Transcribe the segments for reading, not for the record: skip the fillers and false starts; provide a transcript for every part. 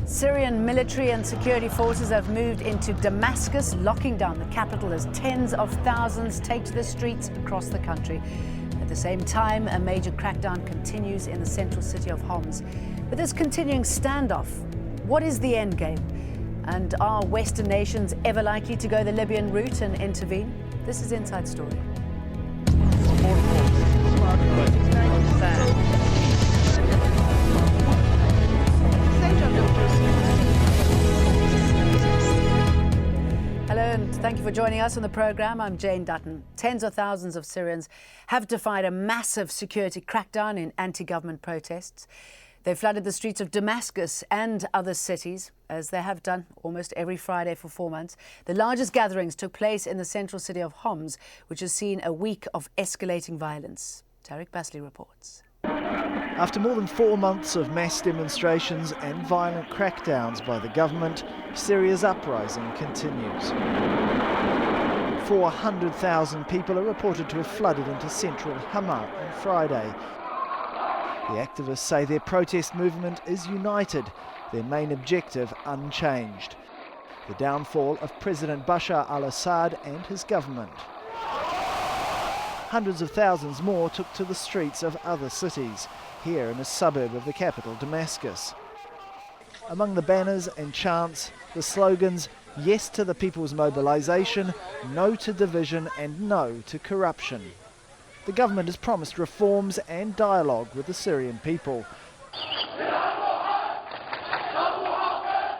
Syrian military and security forces have moved into Damascus, locking down the capital as tens of thousands take to the streets across the country. At the same time, a major crackdown continues in the central city of Homs. With this continuing standoff, what is the endgame? And are Western nations ever likely to go the Libyan route and intervene? This is Inside Story. Hello and thank you for joining us on the programme. I'm Jane Dutton. Tens of thousands of Syrians have defied a massive security crackdown in anti-government protests. They flooded the streets of Damascus and other cities, as they have done almost every Friday for 4 months. The largest gatherings took place in the central city of Homs, which has seen a week of escalating violence. Tariq Basley reports. After more than 4 months of mass demonstrations and violent crackdowns by the government, Syria's uprising continues. 400,000 people are reported to have flooded into central Hama on Friday. The activists say their protest movement is united, their main objective unchanged: the downfall of President Bashar al-Assad and his government. Hundreds of thousands more took to the streets of other cities, here in a suburb of the capital, Damascus. Among the banners and chants, the slogans: yes to the people's mobilisation, no to division and no to corruption. The government has promised reforms and dialogue with the Syrian people.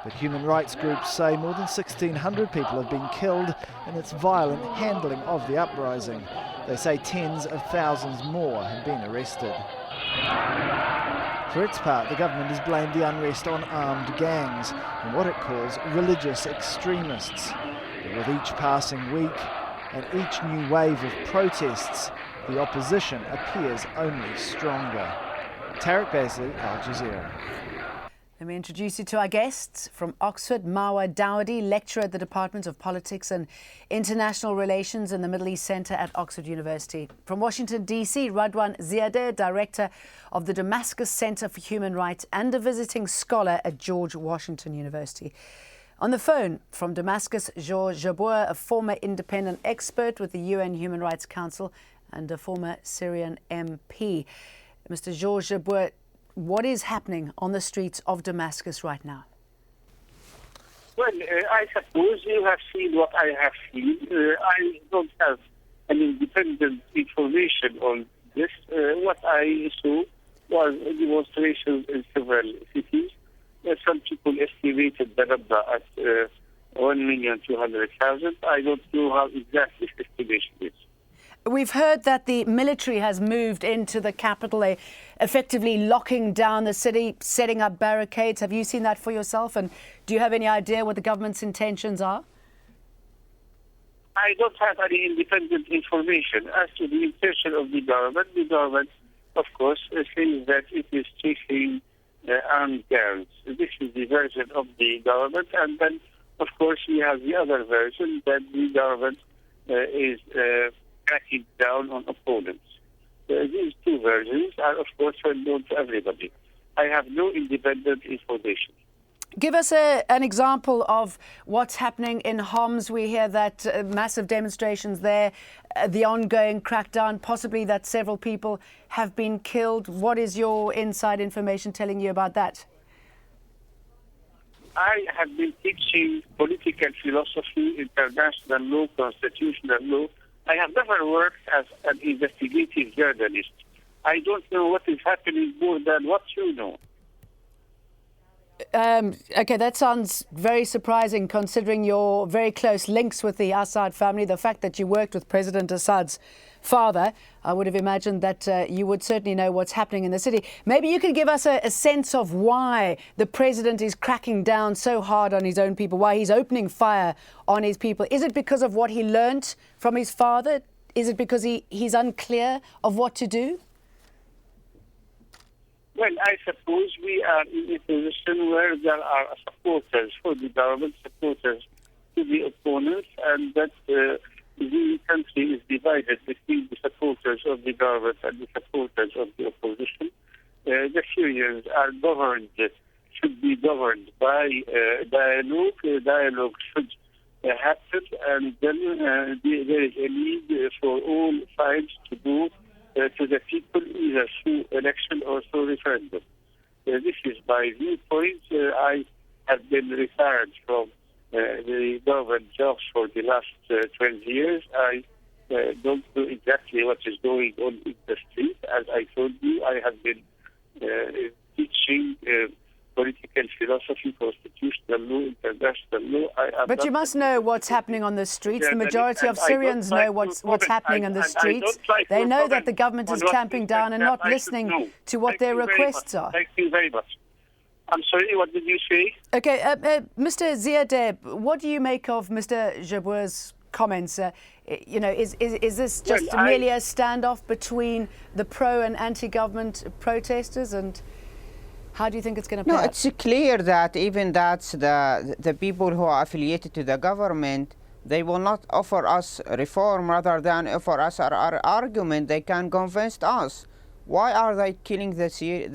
But human rights groups say more than 1,600 people have been killed in its violent handling of the uprising. They say tens of thousands more have been arrested. For its part, the government has blamed the unrest on armed gangs and what it calls religious extremists. But with each passing week and each new wave of protests, the opposition appears only stronger. Tariq Basley, Al Jazeera. Let me introduce you to our guests. From Oxford, Marwa Dawadi, lecturer at the Department of Politics and International Relations in the Middle East Centre at Oxford University. From Washington, D.C., Radwan Ziadeh, director of the Damascus Centre for Human Rights and a visiting scholar at George Washington University. On the phone from Damascus, Georges Jabbour, a former independent expert with the UN Human Rights Council and a former Syrian MP. Mr. Georges Jabbour, what is happening on the streets of Damascus right now? Well, I suppose you have seen what I have seen. I don't have an independent information on this. What I saw was demonstrations in several cities. Some people estimated the number at 1,200,000. I don't know how exact this estimation is. We've heard that the military has moved into the capital, effectively locking down the city, setting up barricades. Have you seen that for yourself? And do you have any idea what the government's intentions are? I don't have any independent information. As to the intention of the government, of course, says that it is chasing armed gangs. This is the version of the government. And then, of course, we have the other version that the government is cracking down on opponents. These two versions are, of course, well known to everybody. I have no independent information. Give us an example of what's happening in Homs. We hear that massive demonstrations there, the ongoing crackdown, possibly that several people have been killed. What is your inside information telling you about that? I have been teaching political philosophy, international law, constitutional law. I have never worked as an investigative journalist. I don't know what is happening more than what you know. OK, that sounds very surprising considering your very close links with the Assad family, the fact that you worked with President Assad's father. I would have imagined that you would certainly know what's happening in the city. Maybe you can give us a sense of why the president is cracking down so hard on his own people, why he's opening fire on his people. Is it because of what he learnt from his father? Is it because he's unclear of what to do? Well, I suppose we are in a position where there are supporters for the government, supporters to the opponents, and that the country is divided between the supporters of the government and the supporters of the opposition. The Syrians are governed should be governed by dialogue. Dialogue should happen, and then there is a need for all sides to go to the people, either through election or through referendum. This is my viewpoint. I have been retired from the government jobs for the last 20 years. I don't know exactly what is going on in the street. As I told you, I have been teaching political philosophy, constitutional law, international law. But you must know what's happening on the streets. The majority of Syrians know what's happening on the streets. They know that the government is clamping down and not listening to what their requests are. Thank you very much. I'm sorry, what did you say? Okay, Mr. Ziadeh, what do you make of Mr. Jabour's comments? Is this just merely a standoff between the pro and anti-government protesters, and how do you think it's going to play out? No, it's clear that even that's the people who are affiliated to the government, they will not offer us reform rather than offer us our argument. They can convince us. Why are they killing the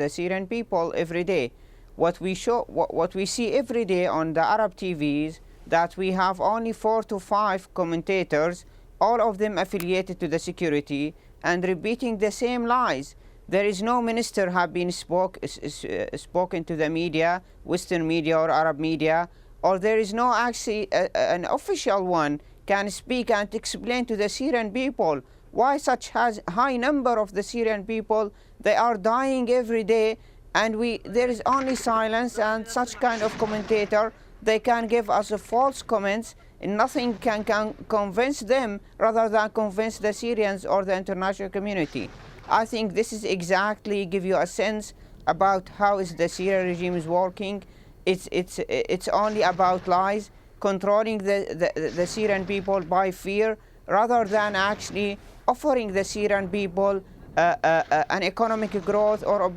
Syrian people every day? What we see every day on the Arab TVs, that we have only 4 to 5 commentators, all of them affiliated to the security, and repeating the same lies. There is no minister have been spoken to the media, Western media or Arab media, or there is no actually an official one can speak and explain to the Syrian people why such high number of the Syrian people, they are dying every day, and there is only silence, and such kind of commentator, they can give us false comments, and nothing can convince them rather than convince the Syrians or the international community. I think this is exactly give you a sense about how is the Syrian regime is working. It's only about lies, controlling the Syrian people by fear, rather than actually offering the Syrian people an economic growth or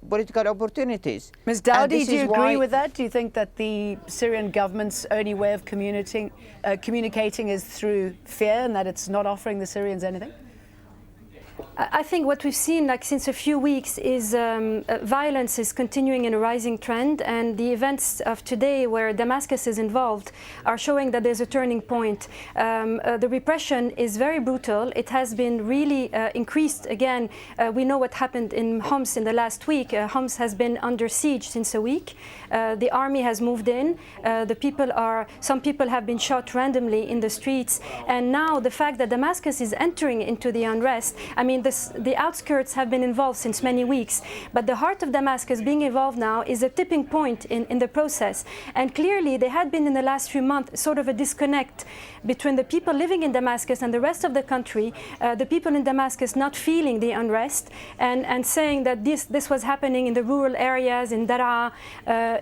political opportunities. Ms. Dowdy, do you agree with that? Do you think that the Syrian government's only way of communicating is through fear, and that it's not offering the Syrians anything? I think what we've seen since a few weeks is violence is continuing in a rising trend, and the events of today where Damascus is involved are showing that there's a turning point. The repression is very brutal. It has been really increased again. We know what happened in Homs in the last week. Homs has been under siege since a week. The army has moved in. Some people have been shot randomly in the streets, and now the fact that Damascus is entering into the unrest, the outskirts have been involved since many weeks, but the heart of Damascus being involved now is a tipping point in the process. And clearly there had been in the last few months sort of a disconnect between the people living in Damascus and the rest of the country, the people in Damascus not feeling the unrest and saying that this was happening in the rural areas, in Daraa,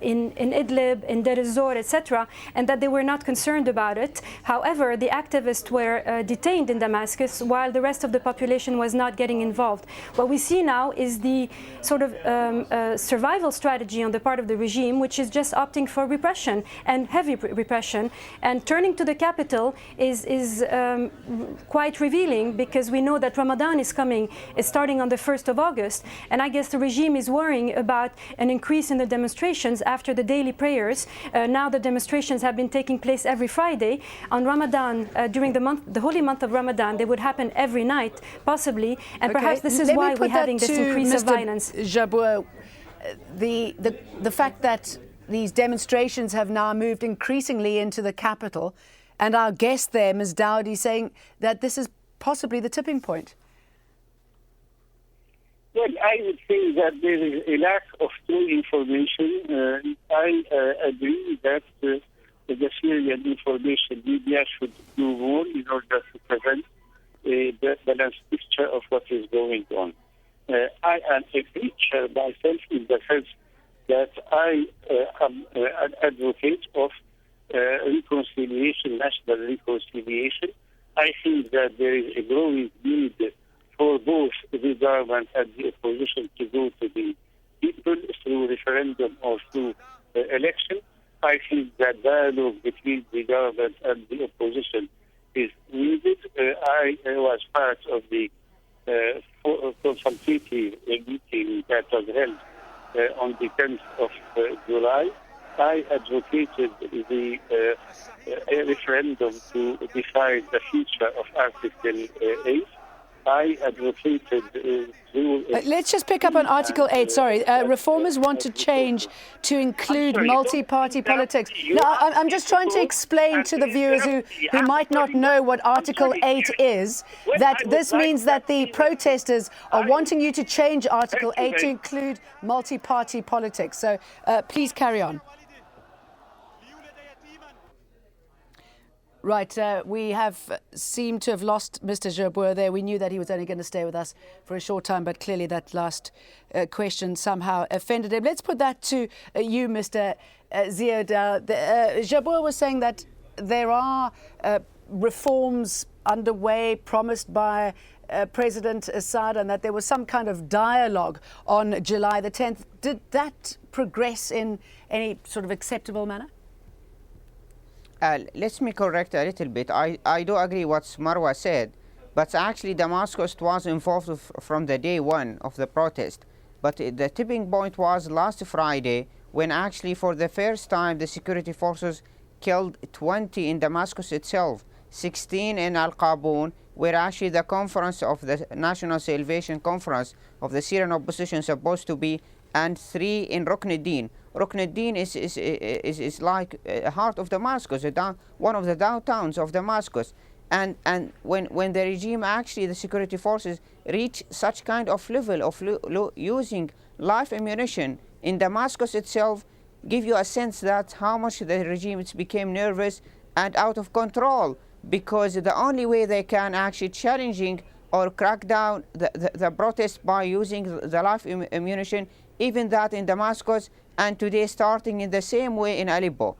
in Idlib, in Deir ez-Zor, etc., and that they were not concerned about it. However, the activists were detained in Damascus while the rest of the population was not getting involved. What we see now is the sort of survival strategy on the part of the regime, which is just opting for repression and heavy repression, and turning to the capital is quite revealing, because we know that Ramadan is starting on the 1st of August, and I guess the regime is worrying about an increase in the demonstrations after the daily prayers. Now the demonstrations have been taking place every Friday. On Ramadan, during the holy month of Ramadan, they would happen every night, possibly, and perhaps this is why we're having this increase of violence. Jabour, the fact that these demonstrations have now moved increasingly into the capital, and our guest there, Ms. Dowdy, saying that this is possibly the tipping point. Well, I would say that there is a lack of true information. I agree that the Syrian information media should do more in order to present a balanced picture of what is going on. I am a preacher myself, in the sense that I am an advocate of reconciliation, national reconciliation. I think that there is a growing need for both the government and the opposition to go to the people through referendum or through election. I think that dialogue between the government and the opposition is needed. I was part of the consultative meeting that was held on the 10th of July. I advocated the referendum to decide the future of Article 8. I advocated let's just pick up on Article 8. Sorry, reformers want to change to include multi-party politics. No, I'm just trying to explain to the viewers who might not know what Article 8 is, that this means that the protesters are wanting you to change Article 8 to include multi-party politics. So please carry on. Right, we have seemed to have lost Mr. Jazeera there. We knew that he was only going to stay with us for a short time, but clearly that last question somehow offended him. Let's put that to you, Mr. Ziad. Jazeera was saying that there are reforms underway promised by President Assad and that there was some kind of dialogue on July the 10th. Did that progress in any sort of acceptable manner? Let me correct a little bit. I do agree what Marwa said, but actually Damascus was involved from the day one of the protest. But the tipping point was last Friday when actually for the first time the security forces killed 20 in Damascus itself, 16 in Al-Qaboon, where actually the conference of the National Salvation Conference of the Syrian opposition supposed to be, and 3 in Rukn-ed-Din. Rukn-ed-Din is like heart of Damascus, one of the downtowns of Damascus. And when the regime, actually the security forces, reach such kind of level of using live ammunition in Damascus itself, give you a sense that how much the regime became nervous and out of control, because the only way they can actually challenging or crack down the protest by using the live ammunition, even that in Damascus, and today starting in the same way in Aleppo.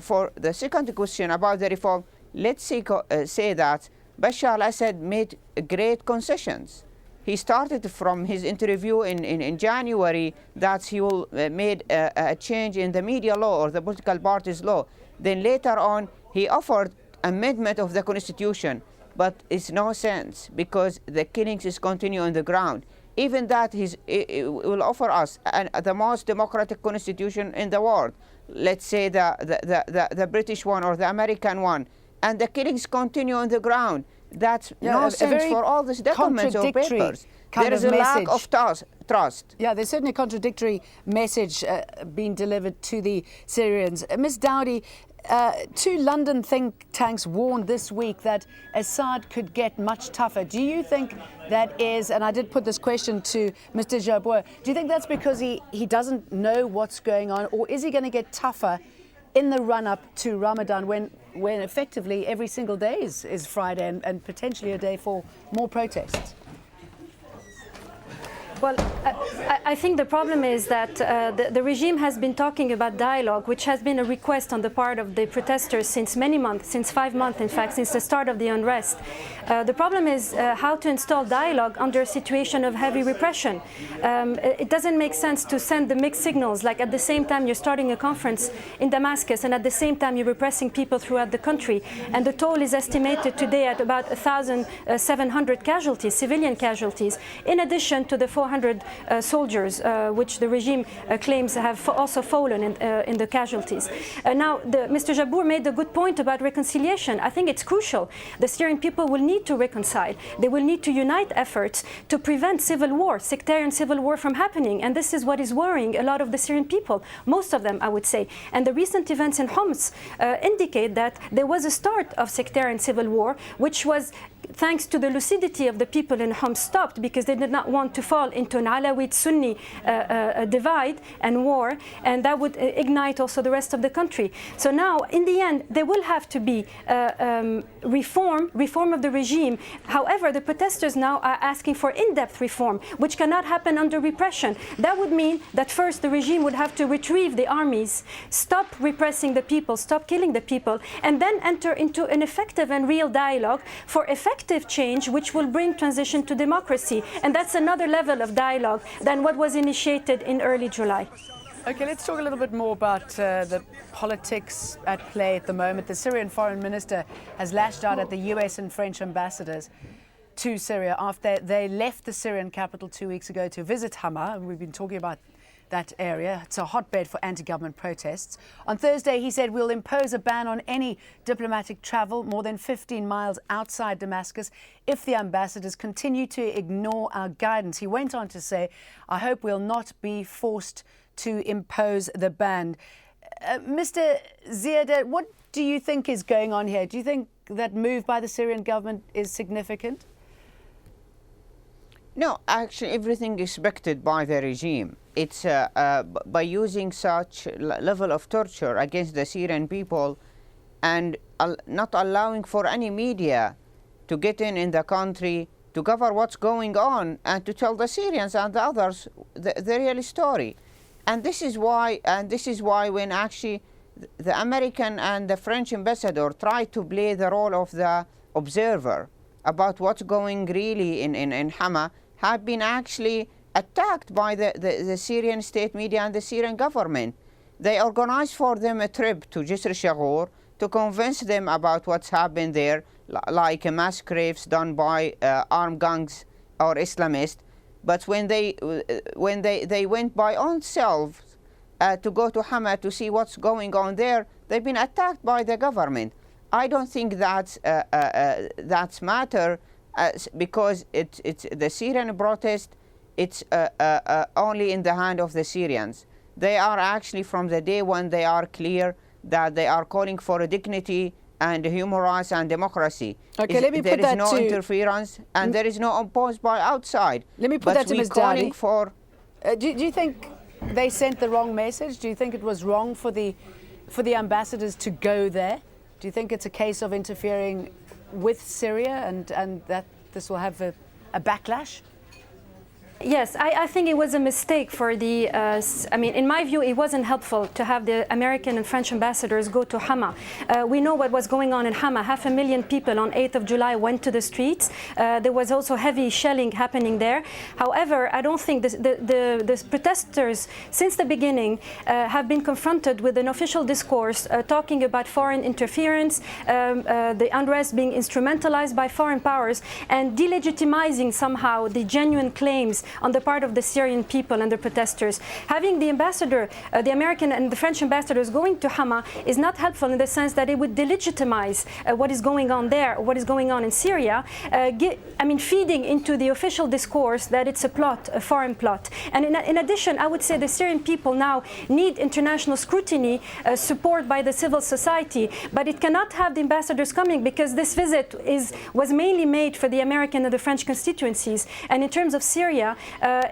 For the second question about the reform, let's say that Bashar al-Assad made great concessions. He started from his interview in January that he will made a change in the media law or the political parties law. Then later on, he offered amendment of the constitution, but it's no sense because the killings is continue on the ground. Even that it will offer us the most democratic constitution in the world, let's say the British one or the American one, and the killings continue on the ground. That's no sense for all these documents or papers. There is a lack of trust. Yeah, there's certainly a contradictory message being delivered to the Syrians. Ms. Dowdy, 2 London think tanks warned this week that Assad could get much tougher. Do you think that is, and I did put this question to Mr. Jazeera, do you think that's because he doesn't know what's going on, or is he going to get tougher in the run-up to Ramadan when effectively every single day is Friday and potentially a day for more protests? Well, I think the problem is that the regime has been talking about dialogue, which has been a request on the part of the protesters since many months, since 5 months, in fact, since the start of the unrest. The problem is how to install dialogue under a situation of heavy repression. It doesn't make sense to send the mixed signals, like at the same time you're starting a conference in Damascus and at the same time you're repressing people throughout the country. And the toll is estimated today at about 1,700 casualties, civilian casualties, in addition to the 400 soldiers, which the regime claims have also fallen in the casualties. Now, Mr. Jazeera made a good point about reconciliation. I think it's crucial. The Syrian people will need to reconcile. They will need to unite efforts to prevent civil war, sectarian civil war from happening. And this is what is worrying a lot of the Syrian people, most of them, I would say. And the recent events in Homs indicate that there was a start of sectarian civil war, which was, thanks to the lucidity of the people in Homs, stopped because they did not want to fall into an Alawite-Sunni divide and war, and that would ignite also the rest of the country. So now, in the end, there will have to be reform of the regime. However, the protesters now are asking for in-depth reform, which cannot happen under repression. That would mean that first the regime would have to retrieve the armies, stop repressing the people, stop killing the people, and then enter into an effective and real dialogue for effective change, which will bring transition to democracy. And that's another level of dialogue than what was initiated in early July. Okay, let's talk a little bit more about the politics at play at the moment. The Syrian foreign minister has lashed out at the US and French ambassadors to Syria after they left the Syrian capital 2 weeks ago to visit Hama. We've been talking about that area. It's a hotbed for anti-government protests. On Thursday, he said, we'll impose a ban on any diplomatic travel more than 15 miles outside Damascus if the ambassadors continue to ignore our guidance. He went on to say, I hope we'll not be forced to impose the ban. Mr. Ziader, what do you think is going on here? Do you think that move by the Syrian government is significant? No, actually, everything is expected by the regime. It's by using such level of torture against the Syrian people and not allowing for any media to get in the country to cover what's going on and to tell the Syrians and the others the real story. And this is why when actually the American and the French ambassador tried to play the role of the observer about what's going really in Hama, have been actually attacked by the Syrian state media and the Syrian government. They organized for them a trip to Jazeera to convince them about what's happened there, like mass graves done by armed gangs or Islamists. But when they went by own self to go to Hama to see what's going on there, they've been attacked by the government. I don't think that's matter because it's the Syrian protest. It's only in the hand of the Syrians. They are actually from the day one they are clear that they are calling for a dignity and human rights and democracy. Okay, let me put that to... There is no interference and there is no imposed by outside. Let me put that to Ms. Dowdy. For do you think they sent the wrong message? Do you think it was wrong for the ambassadors to go there? Do you think it's a case of interfering with Syria and that this will have a backlash? Yes, I think it was a mistake for the, I mean, in my view, it wasn't helpful to have the American and French ambassadors go to Hama. We know what was going on in Hama. 500,000 people on 8th of July went to the streets. There was also heavy shelling happening there. However, I don't think the protesters, since the beginning, have been confronted with an official discourse talking about foreign interference, the unrest being instrumentalized by foreign powers, and delegitimizing somehow the genuine claims on the part of the Syrian people and the protesters. Having the ambassador, the American and the French ambassadors going to Hama is not helpful in the sense that it would delegitimize what is going on there, what is going on in Syria, feeding into the official discourse that it's a plot, a foreign plot. And in addition, I would say the Syrian people now need international scrutiny, support by the civil society, but it cannot have the ambassadors coming because this visit was mainly made for the American and the French constituencies. And in terms of Syria,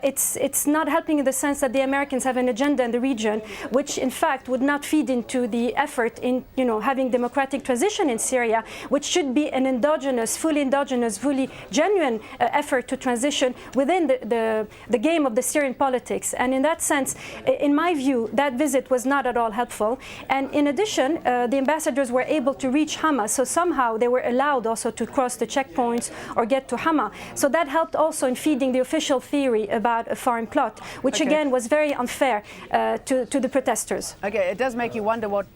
it's not helping in the sense that the Americans have an agenda in the region, which in fact would not feed into the effort in having democratic transition in Syria, which should be an endogenous, fully genuine effort to transition within the game of the Syrian politics. And in that sense, in my view, that visit was not at all helpful. And in addition, the ambassadors were able to reach Hama, so somehow they were allowed also to cross the checkpoints or get to Hama. So that helped also in feeding the official theory about a foreign plot, which again was very unfair to the protesters. Okay, it does make you wonder what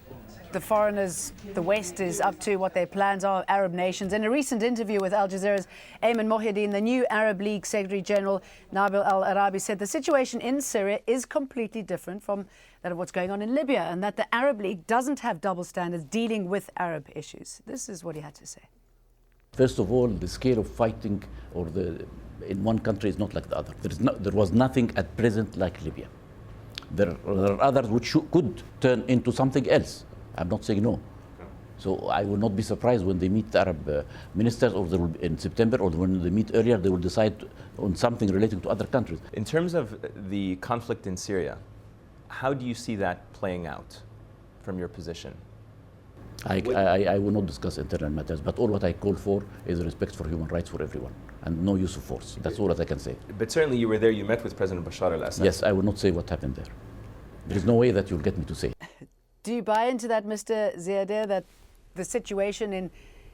the foreigners, the West, is up to, what their plans are, Arab nations. In a recent interview with Al Jazeera's Ayman Mohyeddin, the new Arab League Secretary General Nabil al-Arabi said the situation in Syria is completely different from that of what's going on in Libya, and that the Arab League doesn't have double standards dealing with Arab issues. This is what he had to say. First of all, the scale of fighting in one country is not like the other. There was nothing at present like Libya. There are others which could turn into something else. I'm not saying no. So I will not be surprised when they meet Arab ministers, or in September, or when they meet earlier, they will decide on something relating to other countries. In terms of the conflict in Syria, how do you see that playing out from your position? I will not discuss internal matters, but all what I call for is respect for human rights for everyone and no use of force. That's all that I can say. But certainly you were there, you met with President Bashar al-Assad. Yes, I will not say what happened there. There is no way that you'll get me to say. Do you buy into that, Mr. Ziader, that the situation in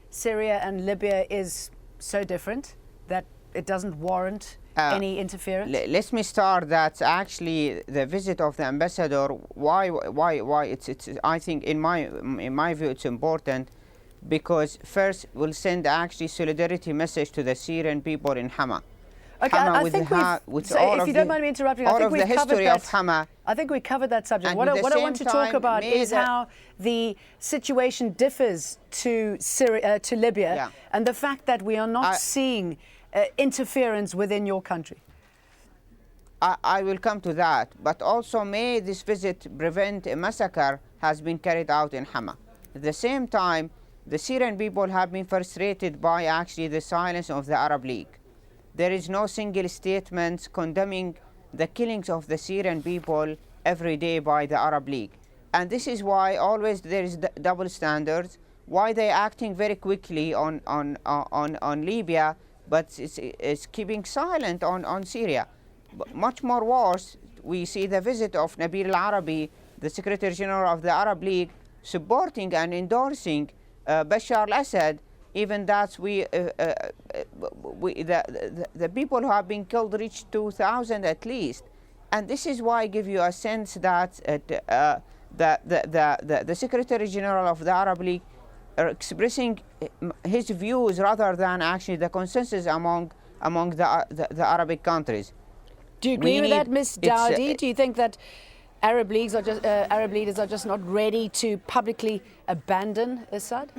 Syria and Libya is so different that it doesn't warrant any interference? Let me start that actually the visit of the ambassador, why it's I think in my view it's important. because first we'll send actually solidarity message to the Syrian people in Hama. Okay, Hama I think if you don't mind me interrupting, I think we've covered that. I think we covered that subject. And What I want to talk time, about is how the situation differs to Syria, to Libya, and the fact that we are not seeing interference within your country. I will come to that, but also may this visit prevent a massacre has been carried out in Hama. At the same time, the Syrian people have been frustrated by actually the silence of the Arab League. There is no single statement condemning the killings of the Syrian people every day by the Arab League. And this is why always there is double standards, why they're acting very quickly on Libya, but it's keeping silent on Syria. But much more worse, we see the visit of Nabil al-Arabi, the Secretary General of the Arab League, supporting and endorsing Bashar al-Assad, even that the people who have been killed reach 2,000 at least. And this is why I give you a sense that the Secretary General of the Arab League are expressing his views rather than actually the consensus among the Arabic countries. Do you agree with that, Ms. Dawdi? Do you think that Arab leaders are just not ready to publicly abandon Assad?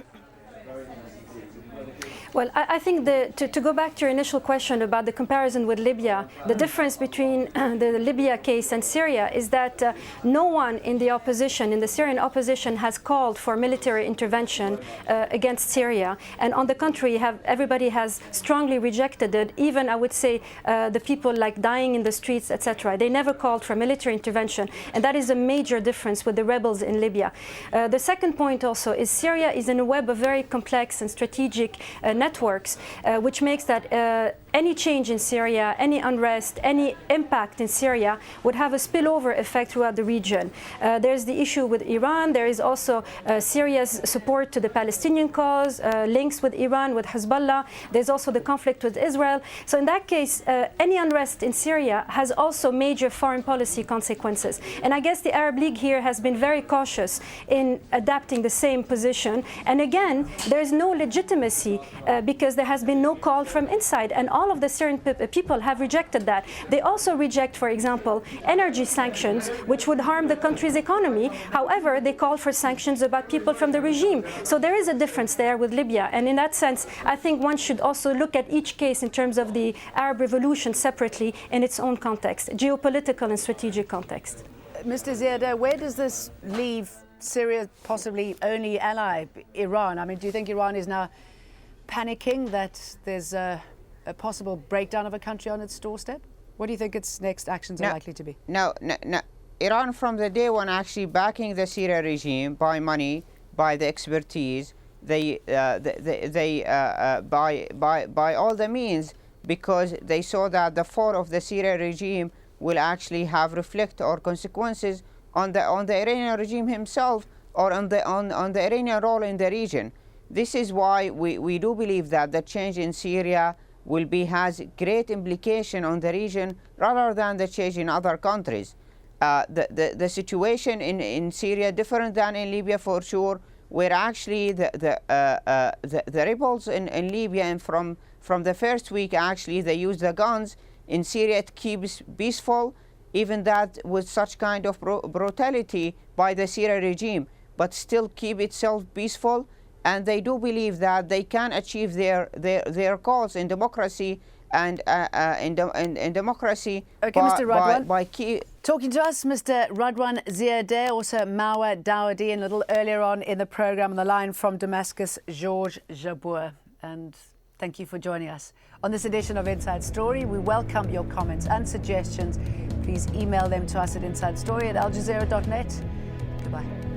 Well, I think to go back to your initial question about the comparison with Libya, the difference between the Libya case and Syria is that no one in the opposition, in the Syrian opposition, has called for military intervention against Syria. And on the contrary, everybody has strongly rejected it, even, I would say, the people like dying in the streets, etc. They never called for military intervention. And that is a major difference with the rebels in Libya. The second point also is Syria is in a web of very complex and strategic networks, which makes that any change in Syria, any unrest, any impact in Syria would have a spillover effect throughout the region. There's the issue with Iran. There is also Syria's support to the Palestinian cause, links with Iran, with Hezbollah. There's also the conflict with Israel. So in that case, any unrest in Syria has also major foreign policy consequences. And I guess the Arab League here has been very cautious in adapting the same position. And again, there's no legitimacy because there has been no call from inside. And all of the Syrian people have rejected that. They also reject, for example, energy sanctions, which would harm the country's economy. However, they call for sanctions about people from the regime. So there is a difference there with Libya. And in that sense, I think one should also look at each case in terms of the Arab Revolution separately in its own context, geopolitical and strategic context. Mr. Ziadeh, where does this leave Syria's possibly only ally, Iran? I mean, do you think Iran is now panicking that there's a possible breakdown of a country on its doorstep? What do you think its next actions are likely to be? No. Iran from the day one actually backing the Syria regime by money, by the expertise, by all the means, because they saw that the fall of the Syria regime will actually have reflect or consequences on the Iranian regime himself or on the Iranian role in the region. This is why we do believe that the change in Syria has great implication on the region rather than the change in other countries. The situation in Syria different than in Libya for sure, where actually the rebels in Libya and from the first week actually they use the guns. In Syria it keeps peaceful, even that with such kind of brutality by the Syria regime, but still keep itself peaceful. And they do believe that they can achieve their cause in democracy and in democracy. Okay, Mr. Radwan. Talking to us, Mr. Radwan Ziadeh, also Mawa Dawdi, and a little earlier on in the program on the line from Damascus, Georges Jabour. And thank you for joining us on this edition of Inside Story. We welcome your comments and suggestions. Please email them to us at insidestory@aljazeera.net. Goodbye.